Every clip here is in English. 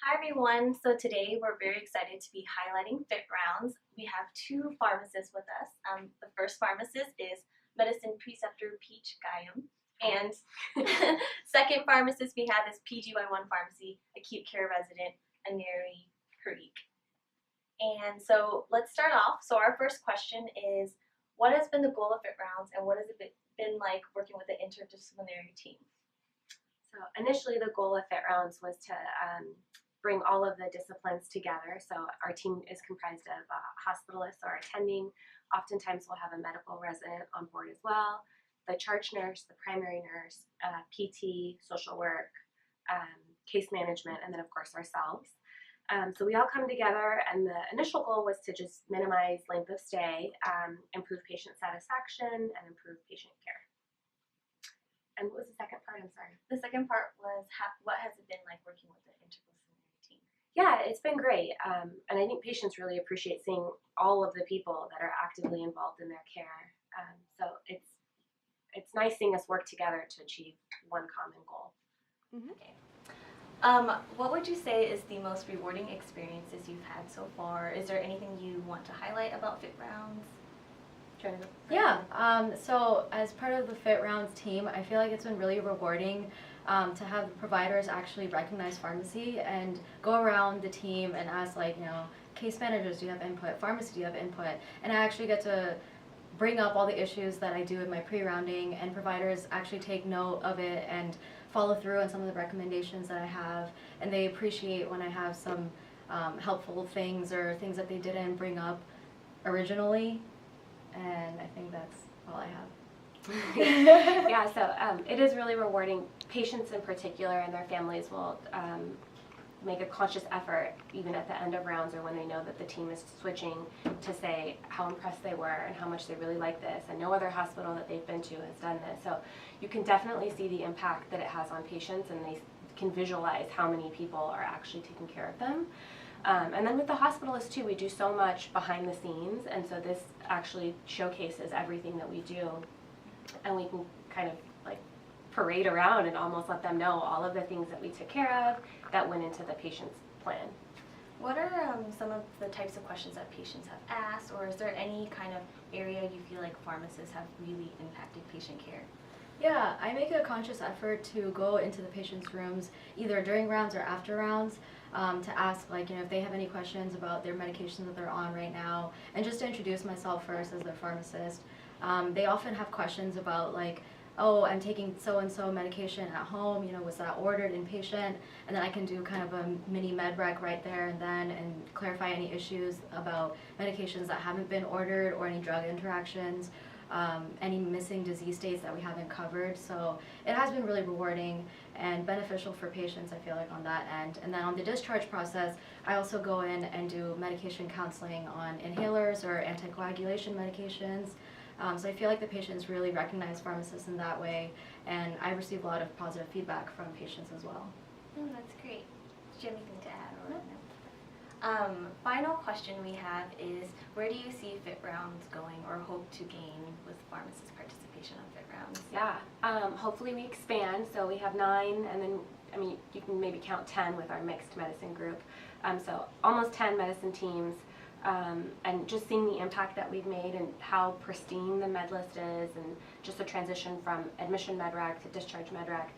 Hi everyone, so today we're very excited to be highlighting FIT Rounds. We have two pharmacists with us. The first pharmacist is Medicine Preceptor Peach Gayam, and second pharmacist we have is PGY1 Pharmacy Acute Care Resident Aneri Parikh. And so let's start off. So our first question is, what has been the goal of FIT Rounds and what has it been like working with the interdisciplinary team? So initially the goal of FIT Rounds was to bring all of the disciplines together. So our team is comprised of hospitalists or attending. Oftentimes we'll have a medical resident on board as well, the charge nurse, the primary nurse, PT, social work, case management, and then of course ourselves. So we all come together, and the initial goal was to just minimize length of stay, improve patient satisfaction, and improve patient care. And what was the second part? I'm sorry. The second part was what has it been like working with the interdisciplinary team? Yeah, it's been great. And I think patients really appreciate seeing all of the people that are actively involved in their care. So it's nice seeing us work together to achieve one common goal. Mm-hmm. Okay. What would you say is the most rewarding experiences you've had so far? Is there anything you want to highlight about FIT Rounds? Yeah, so as part of the FIT Rounds team, I feel like it's been really rewarding to have the providers actually recognize pharmacy and go around the team and ask, like, case managers, do you have input? Pharmacy, do you have input? And I actually get to bring up all the issues that I do in my pre-rounding, and providers actually take note of it and follow through on some of the recommendations that I have, and they appreciate when I have some helpful things or things that they didn't bring up originally. And I think that's all I have. Yeah, so it is really rewarding. Patients in particular and their families will make a conscious effort, even at the end of rounds or when they know that the team is switching, to say how impressed they were and how much they really like this. And no other hospital that they've been to has done this. So you can definitely see the impact that it has on patients, and they can visualize how many people are actually taking care of them. And then with the hospitalists too, we do so much behind the scenes, and so this actually showcases everything that we do, and we can kind of like parade around and almost let them know all of the things that we took care of that went into the patient's plan. What are some of the types of questions that patients have asked, or is there any kind of area you feel like pharmacists have really impacted patient care? Yeah, I make a conscious effort to go into the patient's rooms either during rounds or after rounds to ask, like, if they have any questions about their medications that they're on right now, and just to introduce myself first as their pharmacist. They often have questions about, like, oh, I'm taking so-and-so medication at home, was that ordered inpatient? And then I can do kind of a mini med rec right there and then and clarify any issues about medications that haven't been ordered or any drug interactions. Any missing disease states that we haven't covered. So it has been really rewarding and beneficial for patients, I feel like, on that end. And then on the discharge process, I also go in and do medication counseling on inhalers or anticoagulation medications. So I feel like the patients really recognize pharmacists in that way, and I receive a lot of positive feedback from patients as well. That's great. Do you have anything to add? Or no? Final question we have is, where do you see FIT Rounds going or hope to gain with pharmacist participation on FIT Rounds? Yeah, hopefully we expand. So we have 9, and then, you can maybe count 10 with our mixed medicine group. So almost 10 medicine teams, and just seeing the impact that we've made and how pristine the med list is, and just the transition from admission med rec to discharge med rec.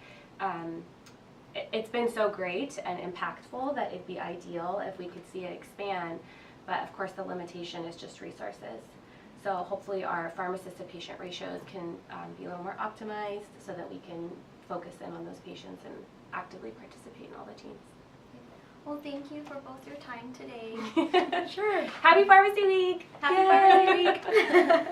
It's been so great and impactful that it'd be ideal if we could see it expand, but of course the limitation is just resources. So hopefully our pharmacist to patient ratios can be a little more optimized so that we can focus in on those patients and actively participate in all the teams. Well, thank you for both your time today. Sure. Happy Pharmacy Week! Happy Pharmacy Week!